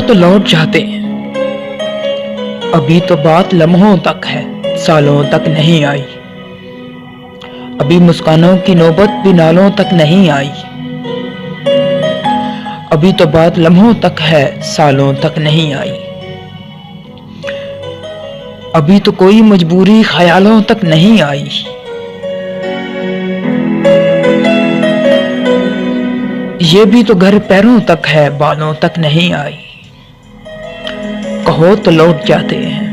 कहो तो लौट जाते हैं। अभी तो बात लम्हों तक है, सालों तक नहीं आई। अभी मुस्कानों की नौबत भी नालों तक नहीं आई। अभी तो बात लम्हों तक है, सालों तक नहीं आई। अभी तो कोई मजबूरी ख्यालों तक नहीं आई। ये भी तो घर पैरों तक है, बालों तक नहीं आई। कहो तो लौट जाते हैं।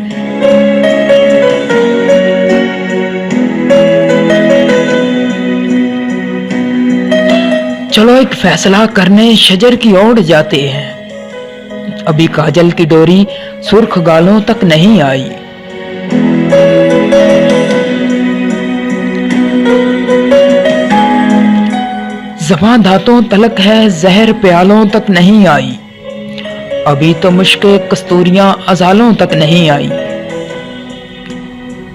चलो एक फैसला करने शजर की ओर जाते हैं। अभी काजल की डोरी सुर्ख गालों तक नहीं आई। ज़बां दांतों तलक है, जहर प्यालों तक नहीं आई। अभी तो मुश्के कस्तूरियां अजालों तक नहीं आई।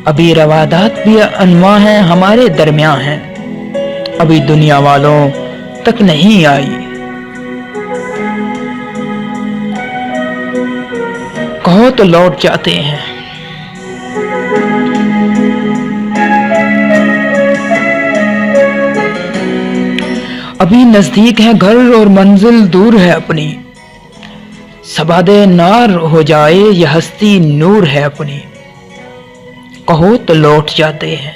अभी रवादात भी अनवा हैं, हमारे दरमियां हैं। अभी दुनिया वालों तक नहीं आई। कहो तो लौट जाते हैं। अभी नजदीक है घर और मंजिल दूर है अपनी। सबादे नार हो जाए, यह हस्ती नूर है अपनी। कहो तो लौट जाते हैं।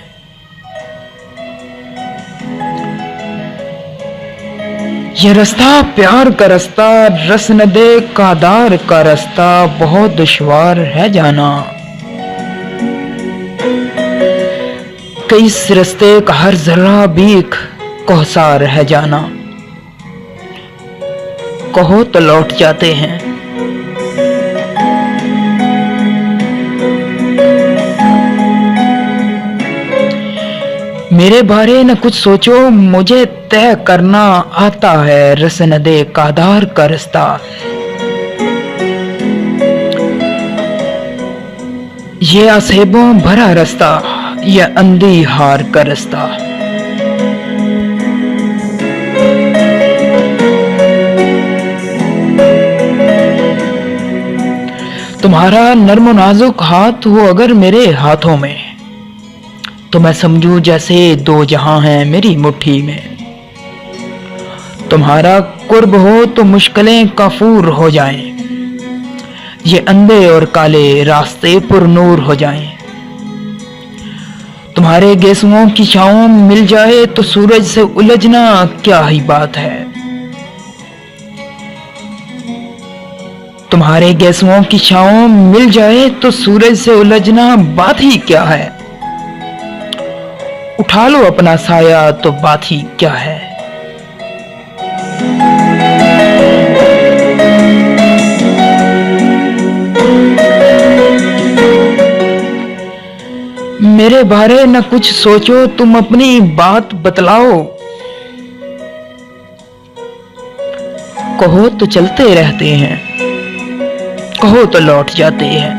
यह रास्ता प्यार का रास्ता, रसनदे कादार का रास्ता, बहुत दुश्वार है जाना। कई इस रास्ते का हर जर्रा भीख कोहसार है जाना। कहो तो लौट जाते हैं। मेरे बारे न कुछ सोचो, मुझे तय करना आता है रसनदे कादार का रास्ता। ये असेबों भरा रास्ता, ये अंधी हार का रास्ता। तुम्हारा नर्म नाजुक हाथ हो अगर मेरे हाथों में, तो मैं समझूं जैसे दो जहां हैं मेरी मुट्ठी में। तुम्हारा कुर्ब हो तो मुश्किलें काफूर हो जाएं, ये अंधे और काले रास्ते पुरनूर हो जाएं। तुम्हारे गेसुओं की छांव मिल जाए तो सूरज से उलझना क्या ही बात है। तुम्हारे गेसुओं की छांव मिल जाए तो सूरज से उलझना बात ही क्या है। उठा लो अपना साया तो बात ही क्या है। मेरे बारे न कुछ सोचो, तुम अपनी बात बतलाओ। कहो तो चलते रहते हैं, कहो तो लौट जाते हैं।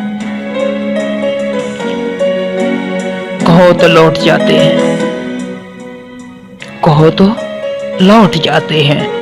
कहो तो लौट जाते हैं। कहो तो लौट जाते हैं।